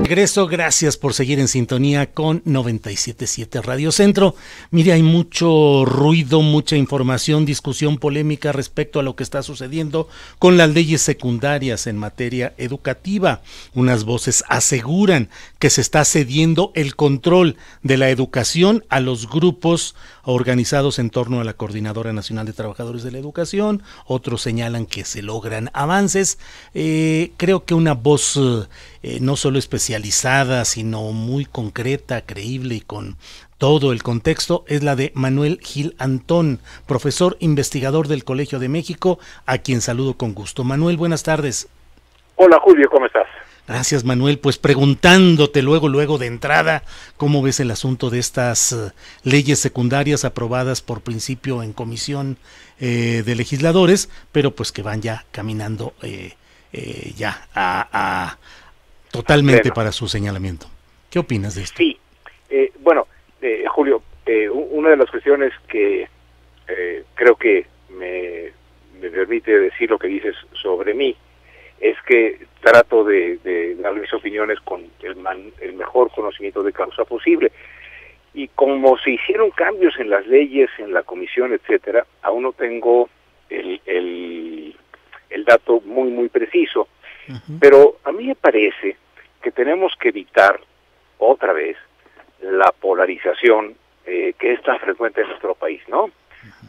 regreso, gracias por seguir en sintonía con 97.7 Radio Centro. Mire, hay mucho ruido, mucha información, discusión polémica respecto a lo que está sucediendo con las leyes secundarias en materia educativa. Unas voces aseguran que se está cediendo el control de la educación a los grupos organizados en torno a la Coordinadora Nacional de Trabajadores de la Educación. Otros señalan que se logran avances. Creo que una voz no solo especializada, sino muy concreta, creíble y con todo el contexto, es la de Manuel Gil Antón, profesor investigador del Colegio de México, a quien saludo con gusto. Manuel, buenas tardes. Hola Julio, ¿cómo estás? Gracias, Manuel. Pues preguntándote luego de entrada, ¿cómo ves el asunto de estas leyes secundarias aprobadas por principio en comisión de legisladores, pero pues que van ya caminando ya totalmente para su señalamiento? ¿Qué opinas de esto? Sí, Julio, una de las cuestiones que creo que me permite decir lo que dices sobre mí es que trato de dar mis opiniones con el mejor conocimiento de causa posible. Y como se hicieron cambios en las leyes, en la comisión, etcétera, aún no tengo el dato muy preciso. Pero a mí me parece que tenemos que evitar otra vez la polarización que es tan frecuente en nuestro país, ¿no?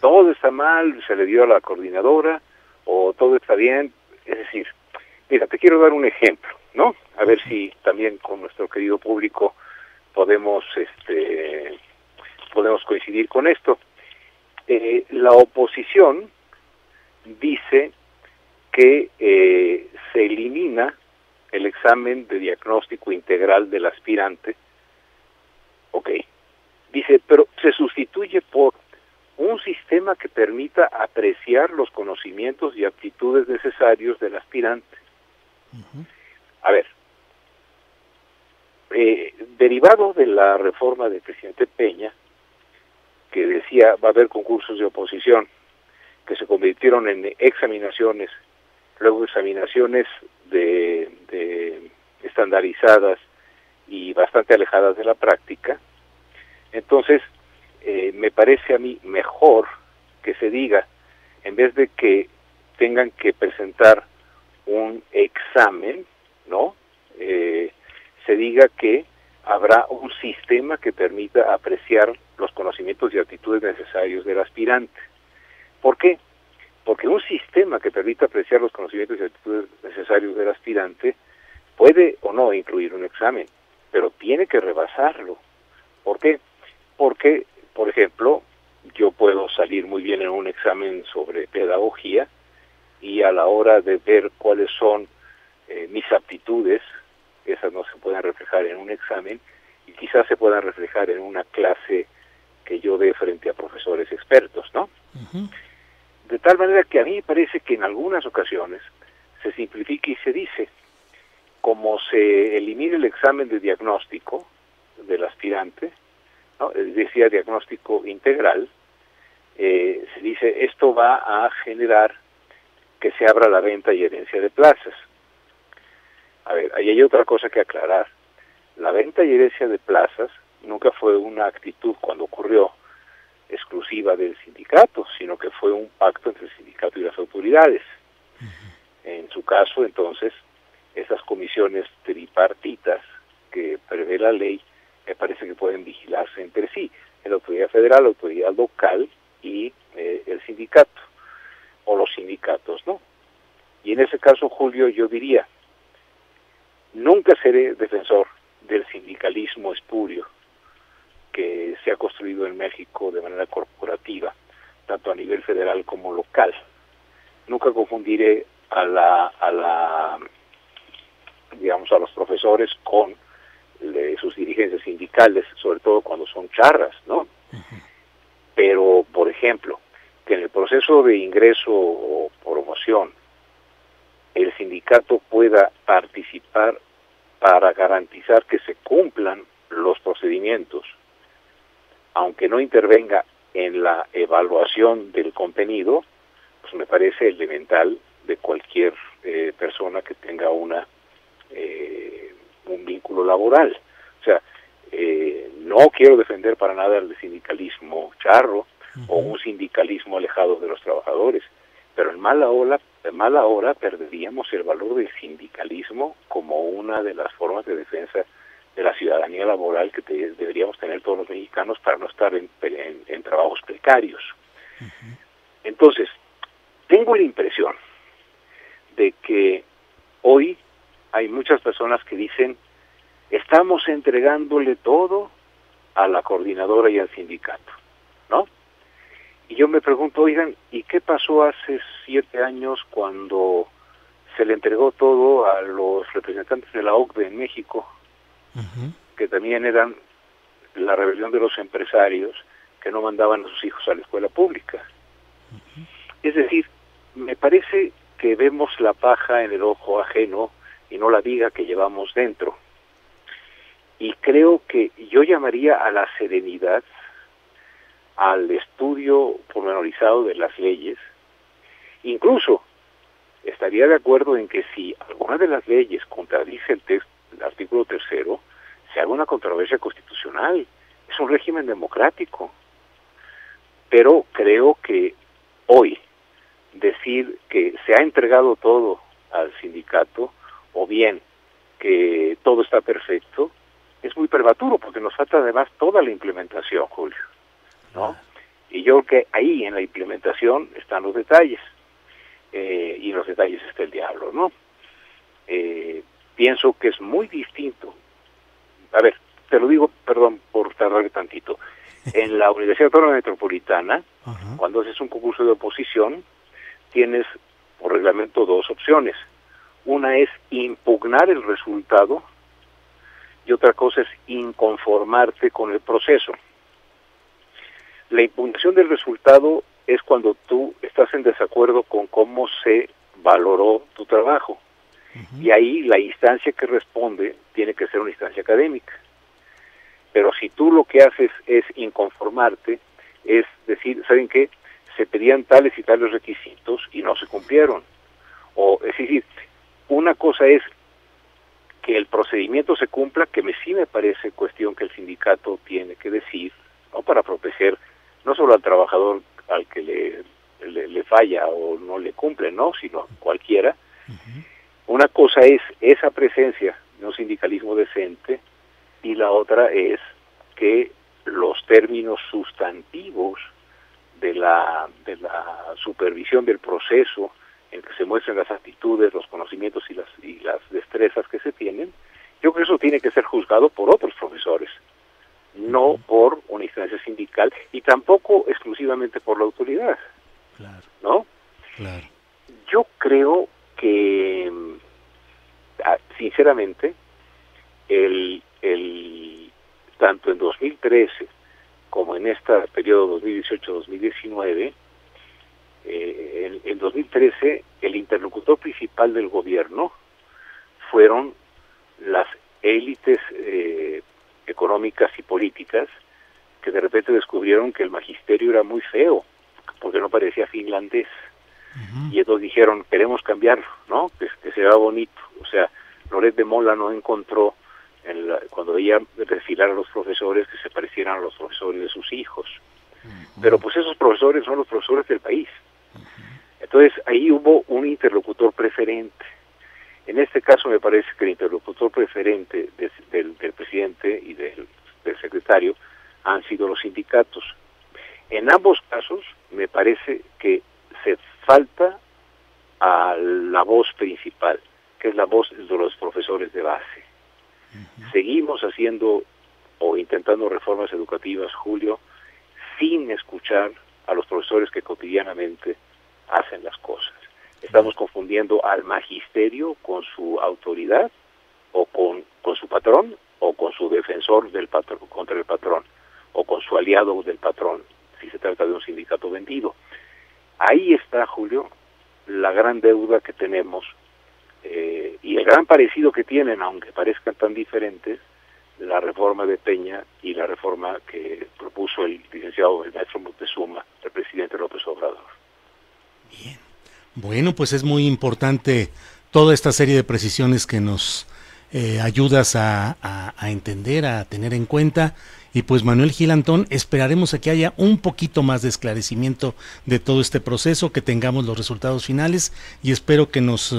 Todo está mal, se le dio a la coordinadora, o todo está bien. Es decir, mira, te quiero dar un ejemplo, ¿no? A ver si también con nuestro querido público podemos coincidir con esto. La oposición dice que se elimina el examen de diagnóstico integral del aspirante. Ok. Dice, pero se sustituye por un sistema que permita apreciar los conocimientos y aptitudes necesarios del aspirante. A ver, derivado de la reforma del presidente Peña, que decía va a haber concursos de oposición, que se convirtieron en examinaciones, luego examinaciones de estandarizadas y bastante alejadas de la práctica. Entonces, me parece a mí mejor que se diga, en vez de que tengan que presentar un examen, ¿no? Se diga que habrá un sistema que permita apreciar los conocimientos y actitudes necesarios del aspirante. ¿Por qué? Porque un sistema que permita apreciar los conocimientos y actitudes necesarios del aspirante puede o no incluir un examen, pero tiene que rebasarlo. ¿Por qué? Porque, por ejemplo, yo puedo salir muy bien en un examen sobre pedagogía y a la hora de ver cuáles son mis aptitudes, esas no se pueden reflejar en un examen y quizás se puedan reflejar en una clase que yo dé frente a profesores expertos, ¿no? De tal manera que a mí me parece que en algunas ocasiones se simplifica y se dice, como se elimina el examen de diagnóstico del aspirante, ¿no? Decía diagnóstico integral, se dice esto va a generar que se abra la venta y herencia de plazas. A ver, ahí hay otra cosa que aclarar. La venta y herencia de plazas nunca fue una actitud cuando ocurrió exclusiva del sindicato, sino que fue un pacto entre el sindicato y las autoridades. En su caso, entonces, esas comisiones tripartitas que prevé la ley, me parece que pueden vigilarse entre sí, la autoridad federal, la autoridad local y el sindicato, o los sindicatos, ¿no? Y en ese caso, Julio, yo diría, nunca seré defensor del sindicalismo espurio que se ha construido en México de manera corporativa, tanto a nivel federal como local. Nunca confundiré a los profesores con sus dirigencias sindicales, sobre todo cuando son charras, ¿no? Pero, por ejemplo, que en el proceso de ingreso o promoción el sindicato pueda participar para garantizar que se cumplan los procedimientos, aunque no intervenga en la evaluación del contenido, pues me parece elemental de cualquier persona que tenga una un vínculo laboral. O sea, no quiero defender para nada el sindicalismo charro o un sindicalismo alejado de los trabajadores, pero en mala hora perderíamos el valor del sindicalismo como una de las formas de defensa de la ciudadanía laboral que deberíamos tener todos los mexicanos para no estar en trabajos precarios. Entonces, tengo la impresión de que hoy hay muchas personas que dicen, estamos entregándole todo a la coordinadora y al sindicato, ¿no? Y yo me pregunto, oigan, ¿y qué pasó hace 7 años cuando se le entregó todo a los representantes de la OCDE en México, que también eran la rebelión de los empresarios que no mandaban a sus hijos a la escuela pública? Es decir, me parece que vemos la paja en el ojo ajeno y no la viga que llevamos dentro. Y creo que yo llamaría a la serenidad, al estudio pormenorizado de las leyes. Incluso estaría de acuerdo en que si alguna de las leyes contradice el artículo 3º, se haga una controversia constitucional. Es un régimen democrático. Pero creo que hoy decir que se ha entregado todo al sindicato, o bien que todo está perfecto, es muy prematuro, porque nos falta además toda la implementación, Julio, ¿no? Y yo creo que ahí en la implementación están los detalles, y en los detalles está el diablo, ¿no? Pienso que es muy distinto. A ver, te lo digo, perdón por tardar tantito. En la Universidad Autónoma Metropolitana, cuando haces un concurso de oposición, tienes por reglamento 2 opciones. Una es impugnar el resultado y otra cosa es inconformarte con el proceso. La impugnación del resultado es cuando tú estás en desacuerdo con cómo se valoró tu trabajo. Y ahí la instancia que responde tiene que ser una instancia académica. Pero si tú lo que haces es inconformarte, es decir, ¿saben qué? Se pedían tales y tales requisitos y no se cumplieron. O, es decir, una cosa es que el procedimiento se cumpla, que sí me parece cuestión que el sindicato tiene que decir, ¿no? Para proteger no solo al trabajador al que le falla o no le cumple, ¿no? Sino cualquiera. Una cosa es esa presencia de un sindicalismo decente y la otra es que los términos sustantivos de la supervisión del proceso en que se muestran las actitudes, los conocimientos y las destrezas que se tienen, yo creo que eso tiene que ser juzgado por otros profesores, no por una instancia sindical y tampoco exclusivamente por la autoridad. Claro. ¿No? Claro. Yo creo que, sinceramente, tanto en 2013 como en este periodo 2018-2019, en 2013 el interlocutor principal del gobierno fueron las élites económicas y políticas que de repente descubrieron que el magisterio era muy feo, porque no parecía finlandés. Y entonces dijeron, queremos cambiarlo, ¿no? Que se vea bonito. O sea, Loret de Mola no encontró, cuando veía desfilar a los profesores, que se parecieran a los profesores de sus hijos. Pero pues esos profesores son los profesores del país. Entonces ahí hubo un interlocutor preferente. En este caso me parece que el interlocutor preferente del presidente y del secretario han sido los sindicatos. En ambos casos me parece que se falta a la voz principal, que es la voz de los profesores de base. Seguimos haciendo o intentando reformas educativas, Julio, sin escuchar a los profesores que cotidianamente hacen las cosas. Estamos confundiendo al magisterio con su autoridad o con su patrón o con su defensor del patrón, contra el patrón, o con su aliado del patrón, si se trata de un sindicato vendido. Ahí está, Julio, la gran deuda que tenemos y el gran parecido que tienen, aunque parezcan tan diferentes, la reforma de Peña y la reforma que propuso el maestro Moctezuma, el presidente López Obrador. Bien. Bueno, pues es muy importante toda esta serie de precisiones que nos ayudas a entender, a tener en cuenta. Y pues Manuel Gil Antón, esperaremos a que haya un poquito más de esclarecimiento de todo este proceso, que tengamos los resultados finales, y espero que nos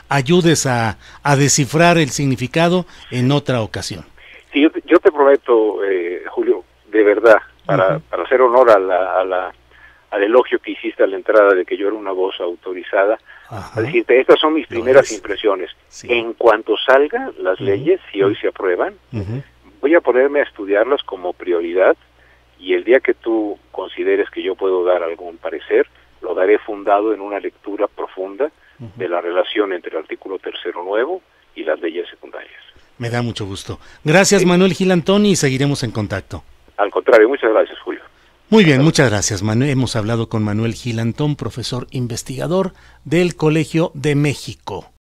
ayudes a descifrar el significado en otra ocasión. Sí, yo te prometo, Julio, de verdad, para hacer honor al elogio que hiciste a la entrada de que yo era una voz autorizada, a decirte, estas son mis primeras impresiones. Sí. En cuanto salgan las leyes, si hoy se aprueban, voy a ponerme a estudiarlas como prioridad, y el día que tú consideres que yo puedo dar algún parecer, lo daré fundado en una lectura profunda de la relación entre el artículo 3º nuevo y las leyes secundarias. Me da mucho gusto. Gracias, sí. Manuel Gil Antón, y seguiremos en contacto. Al contrario, muchas gracias, Julio. Muy bien, muchas gracias, Manuel. Hemos hablado con Manuel Gil Antón, profesor investigador del Colegio de México.